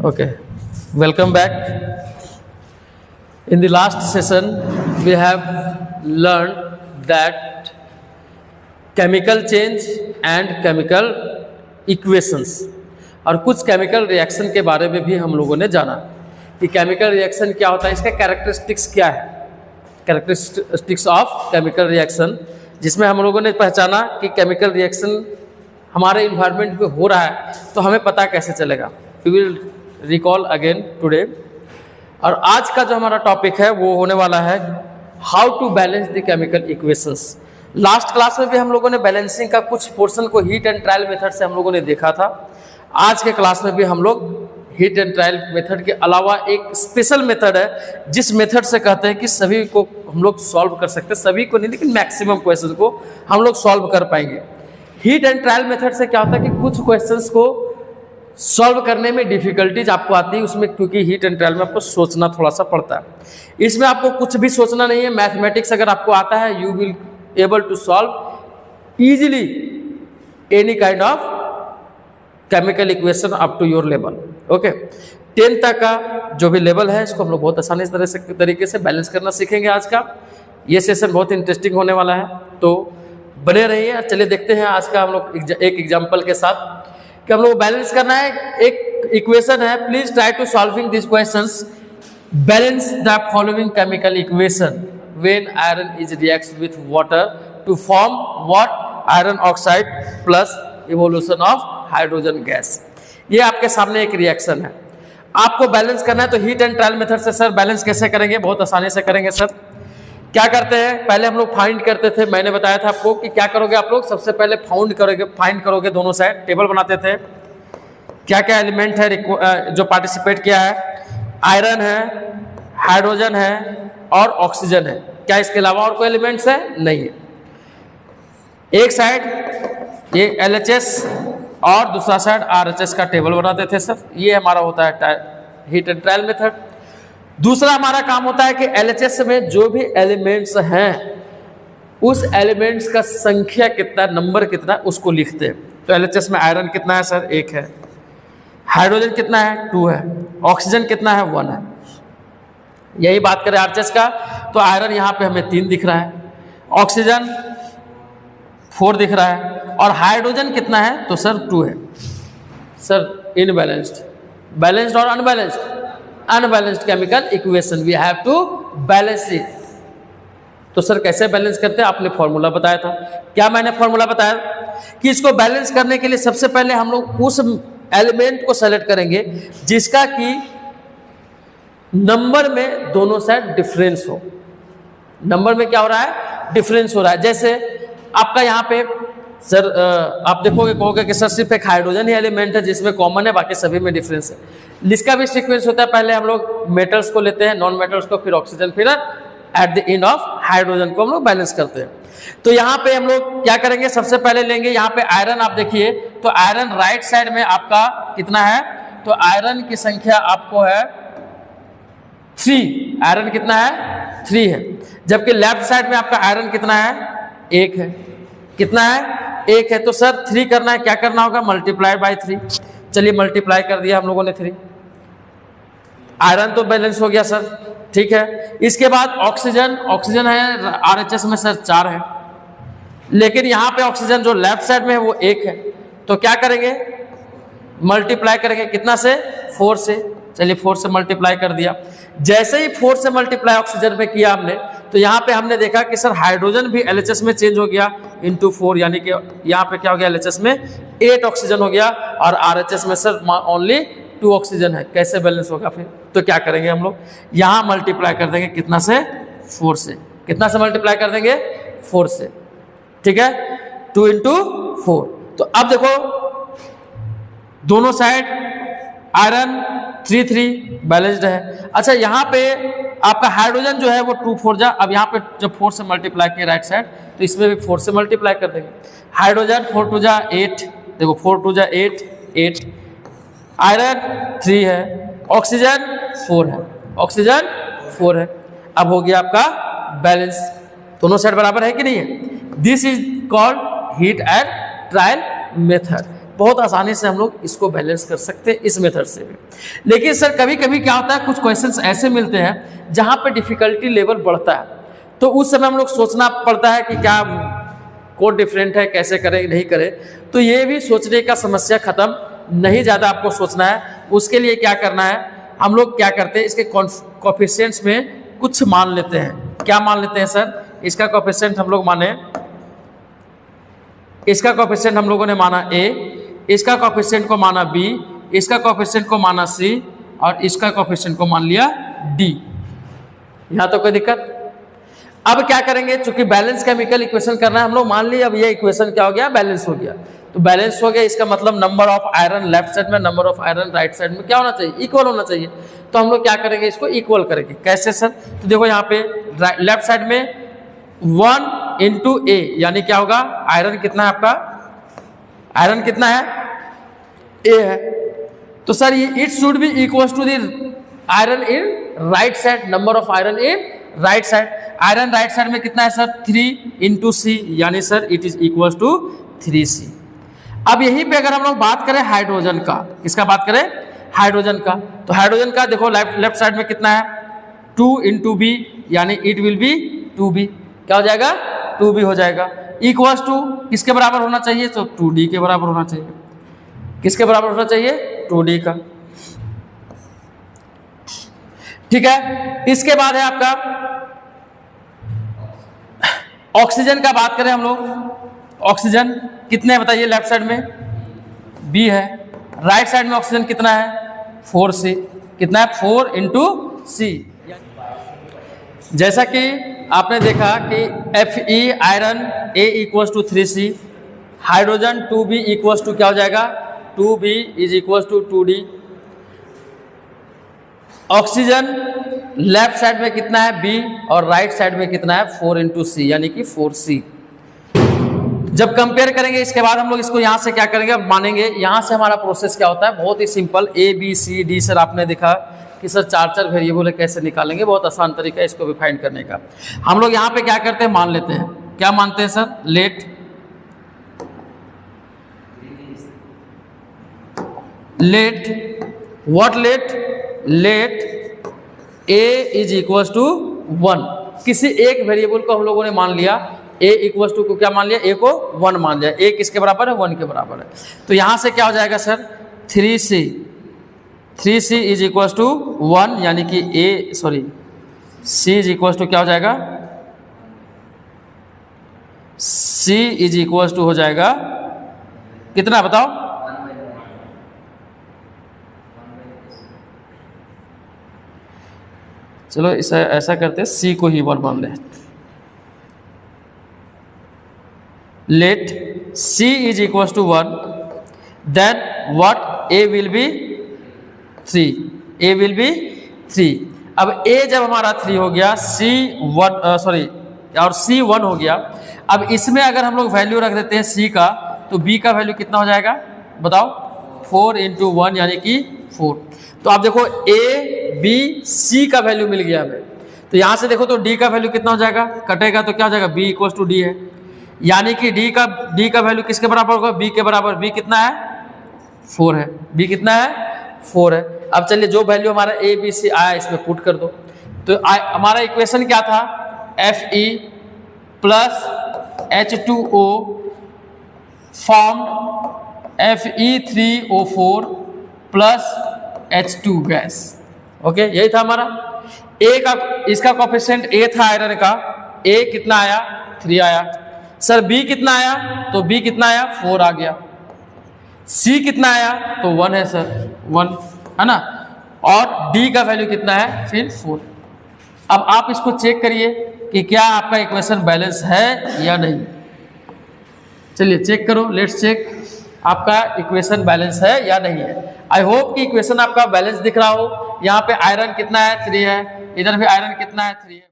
Okay, welcome back. In the last session, we have learned that chemical change and chemical equations और कुछ chemical reaction के बारे में भी हम लोगों ने जाना कि केमिकल रिएक्शन क्या होता है, इसका कैरेक्टरिस्टिक्स क्या है, कैरेक्टरिस्टिक्स ऑफ केमिकल रिएक्शन, जिसमें हम लोगों ने पहचाना कि केमिकल रिएक्शन हमारे इन्वायरमेंट में हो रहा है तो हमें पता कैसे चलेगा. We will recall again today. और आज का जो हमारा टॉपिक है वो होने वाला है how to balance the chemical equations. Last class में भी हम लोगों ने बैलेंसिंग का कुछ पोर्शन को हीट एंड ट्रायल मेथड से हम लोगों ने देखा था. आज के क्लास में भी हम लोग हीट एंड ट्रायल मेथड के अलावा एक स्पेशल मेथड है जिस मेथड से कहते हैं कि सभी को हम लोग सॉल्व कर सकते हैं, सभी को नहीं लेकिन मैक्सिमम क्वेश्चन को हम लोग सॉल्व कर पाएंगे. हीट एंड ट्रायल मेथड से क्या होता है कि कुछ क्वेश्चंस को सॉल्व करने में डिफिकल्टीज आपको आती है उसमें, क्योंकि हीट एंड ट्रायल में आपको सोचना थोड़ा सा पड़ता है. इसमें आपको कुछ भी सोचना नहीं है. मैथमेटिक्स अगर आपको आता है you will able to solve easily any kind of chemical equation up to your level. Okay, 10 तक का जो भी लेवल है इसको हम लोग बहुत आसानी तरीके से बैलेंस करना सीखेंगे. आज का ये सेशन बहुत इंटरेस्टिंग होने वाला है, तो बने रहिए. चलिए देखते हैं आज का हम लोग एक एग्जाम्पल के साथ कि हम लोग बैलेंस करना है. एक इक्वेशन है, please try to solving this questions. Balance the following chemical equation when iron is reacts with water to form what, iron oxide plus evolution of hydrogen gas. ये आपके सामने एक रिएक्शन है, आपको बैलेंस करना है. तो हीट एंड ट्रायल मेथड से सर बैलेंस कैसे करेंगे? बहुत आसानी से करेंगे सर. क्या करते हैं, पहले हम लोग फाइंड करते थे. मैंने बताया था आपको कि क्या करोगे आप लोग, सबसे पहले फाइंड करोगे दोनों साइड, टेबल बनाते थे. क्या क्या एलिमेंट है जो पार्टिसिपेट किया है? आयरन है, हाइड्रोजन है और ऑक्सीजन है. क्या इसके अलावा और कोई एलिमेंट्स है? नहीं है. एक साइड ये LHS और दूसरा साइड RHS का टेबल बनाते थे सर. ये हमारा होता है हीट एंड ट्रायल मेथड. दूसरा हमारा काम होता है कि LHS में जो भी एलिमेंट्स हैं उस एलिमेंट्स का संख्या कितना, नंबर कितना, उसको लिखते हैं. तो LHS में आयरन कितना है सर? 1 है. हाइड्रोजन कितना है? 2 है. ऑक्सीजन कितना है? 1 है. यही बात करें RHS का तो आयरन यहाँ पे हमें 3 दिख रहा है, ऑक्सीजन 4 दिख रहा है और हाइड्रोजन कितना है? तो सर 2 है. सर इनबैलेंस्ड, बैलेंस्ड और unbalanced, unbalanced chemical equation we have to balance it. तो सर कैसे बैलेंस करते हैं? आपने फॉर्मूला बताया था. क्या मैंने फॉर्मूला बताया कि इसको बैलेंस करने के लिए सबसे पहले हम लोग उस एलिमेंट को सेलेक्ट करेंगे जिसका कि नंबर में दोनों साइड डिफरेंस हो. नंबर में क्या हो रहा है? डिफरेंस हो रहा है. जैसे आपका यहाँ पे सर आप देखोगे, कहोगे कि सर सिर्फ एक हाइड्रोजन ही एलिमेंट है जिसमें कॉमन है, बाकी सभी में डिफरेंस है. इसका भी सीक्वेंस होता है, पहले हम लोग मेटल्स को लेते हैं, नॉन मेटल्स को, फिर ऑक्सीजन, फिर at the end of hydrogen को हम लोग बैलेंस करते हैं. तो यहाँ पे हम लोग क्या करेंगे, सबसे पहले लेंगे यहाँ पे आयरन. आप देखिए तो आयरन राइट साइड में आपका कितना है? तो आयरन की संख्या आपको है 3. आयरन कितना है? 3 है. जबकि लेफ्ट साइड में आपका आयरन कितना है? 1 है. कितना है? 1 है. तो सर 3 करना है, क्या करना होगा? Multiplied by 3. चलिए मल्टीप्लाई कर दिया हम लोगों ने 3. आयरन तो बैलेंस हो गया सर, ठीक है. इसके बाद ऑक्सीजन, ऑक्सीजन है RHS में सर 4 है, लेकिन यहाँ पे ऑक्सीजन जो लेफ्ट साइड में है वो 1 है. तो क्या करेंगे? मल्टीप्लाई करेंगे. कितना से? 4 से. चलिए 4 से मल्टीप्लाई कर दिया. जैसे ही 4 से मल्टीप्लाई ऑक्सीजन में किया हमने, तो यहाँ पे हमने देखा कि सर हाइड्रोजन भी LHS में चेंज हो गया इंटू 4, यानी कि यहाँ पे क्या हो गया? LHS में 8 ऑक्सीजन हो गया और RHS में सर ओनली 2 ऑक्सीजन है. कैसे बैलेंस होगा फिर? तो क्या करेंगे हम लोग, यहाँ मल्टीप्लाई कर देंगे. कितना से? 4 से. कितना से मल्टीप्लाई कर देंगे? 4 से. ठीक है, 2 इंटू 4. तो अब देखो दोनों साइड आयरन 3 बैलेंस्ड है. अच्छा, यहाँ पे आपका हाइड्रोजन जो है वो 2 4 जा. अब यहाँ पे जब 4 से मल्टीप्लाई किया राइट साइड, तो इसमें भी 4 से मल्टीप्लाई कर देंगे. हाइड्रोजन 4 2 जा 8. देखो 4 2 जा 8. आयरन 3 है, ऑक्सीजन 4 है, ऑक्सीजन 4 है. अब हो गया आपका बैलेंस. दोनों साइड बराबर है कि नहीं है? This is called heat and trial method. बहुत आसानी से हम लोग इसको बैलेंस कर सकते हैं इस मेथड से भी। लेकिन सर कभी कभी क्या होता है, कुछ क्वेश्चंस ऐसे मिलते हैं जहाँ पे डिफिकल्टी लेवल बढ़ता है, तो उस समय हम लोग सोचना पड़ता है कि क्या कोड डिफरेंट है, कैसे करें नहीं करें। तो ये भी सोचने का समस्या खत्म नहीं, ज़्यादा आपको सोचना है। उसके लिए क्या करना है, हम लोग क्या करते हैं, इसके कोएफिशिएंट्स में कुछ मान लेते हैं। क्या मान लेते हैं सर, इसका कोएफिशिएंट हम लोग माने, इसका कोएफिशिएंट हम लोगों ने माना a, इसका कोएफिशिएंट को माना b, इसका कोएफिशिएंट को माना c और इसका कोएफिशिएंट को मान लिया d। यहाँ तो कोई दिक्कत। अब क्या करेंगे, चूंकि बैलेंस केमिकल इक्वेशन करना है हम लोग, मान लिया अब ये इक्वेशन क्या हो गया, बैलेंस हो गया। तो बैलेंस हो गया, इसका मतलब number of iron left side में, number of iron right side में क्या होना चाहिए, इक्वल होना चाहिए। तो हम लोग क्या करेंगे, इसको इक्वल करेंगे। कैसे सर, तो देखो यहाँ पे लेफ्ट साइड में 1 इंटू ए, यानी क्या होगा, आयरन कितना है आपका, आयरन कितना है, ए है। तो सर ये it should be equal to the iron in right side, number of iron in right side. Iron right side में कितना है सर, 3 इंटू सी, यानी sir it is equal to 3c। अब यहीं पे अगर हम लोग बात करें हाइड्रोजन का, किसका बात करें, हाइड्रोजन का, तो हाइड्रोजन का देखो लेफ्ट साइड में कितना है, 2 इंटू बी, यानी इट विल बी 2b। क्या हो जाएगा, 2b हो जाएगा। इक्वल्स टू किसके बराबर होना चाहिए, तो 2d के बराबर होना चाहिए। किसके बराबर होना चाहिए, 2d का। ठीक है, इसके बाद है आपका ऑक्सीजन का बात करें हम लोग। ऑक्सीजन कितने हैं बताइए, लेफ्ट साइड में b है, राइट साइड में ऑक्सीजन कितना है, 4c। कितना है, 4 इंटू सी। जैसा कि आपने देखा कि Fe iron A equals to 3c, hydrogen 2b equals to क्या हो जाएगा, 2b is equals to 2d। Oxygen left side में कितना है, b, और राइट साइड में कितना है, 4 इंटू सी, यानी कि 4c। जब कंपेयर करेंगे इसके बाद हम लोग इसको यहाँ से क्या करेंगे, अब मानेंगे। यहाँ से हमारा प्रोसेस क्या होता है, बहुत ही simple, A B C D. Sir आपने देखा कि सर 4 वेरिएबल है, कैसे निकालेंगे, बहुत आसान तरीका है इसको भी फाइंड करने का। हम लोग यहाँ पे क्या करते हैं, मान लेते हैं। क्या मानते हैं sir, let what, let a is equal to 1। किसी एक वेरिएबल को हम लोगों ने मान लिया, a इक्वल टू को क्या मान लिया, a को 1 मान लिया। a किसके बराबर है, 1 के बराबर है। तो यहाँ से क्या हो जाएगा sir, 3c is equal to 1, यानी कि c इज इक्वल टू क्या हो जाएगा, c इज इक्वल टू हो जाएगा कितना बताओ, चलो इसे ऐसा करते हैं, c को ही 1 मान ले। Let c is equal to 1, then what, a will be 3। अब a जब हमारा 3 हो गया, और c 1 हो गया। अब इसमें अगर हम लोग वैल्यू रख देते हैं c का, तो b का वैल्यू कितना हो जाएगा बताओ, 4 इंटू 1, यानी कि 4। तो आप देखो a b c का वैल्यू मिल गया हमें। तो यहाँ से देखो तो d का वैल्यू कितना हो जाएगा, कटेगा तो क्या हो जाएगा, b इक्वल टू d है, यानी कि d का वैल्यू किसके बराबर होगा, b के बराबर। b कितना है, 4 है। b कितना है, 4 है। अब चलिए जो वैल्यू हमारा a b c आया इसमें पुट कर दो। तो हमारा इक्वेशन क्या था, Fe plus H2O formed Fe3O4 plus H2 gas. Okay, यही था हमारा। A का, इसका कोएफिशिएंट A था आयरन का, A कितना आया, 3 आया। सर B कितना आया, तो B कितना आया, 4 आ गया। C कितना आया, तो 1 है सर, 1 है ना। और D का वैल्यू कितना है, फिर 4। अब आप इसको चेक करिए कि क्या आपका इक्वेशन बैलेंस है या नहीं। चलिए चेक करो, लेट्स चेक आपका इक्वेशन बैलेंस है या नहीं है। आई होप कि इक्वेशन आपका बैलेंस दिख रहा हो। यहाँ पे आयरन कितना है, 3 है, इधर भी आयरन कितना है, 3 है।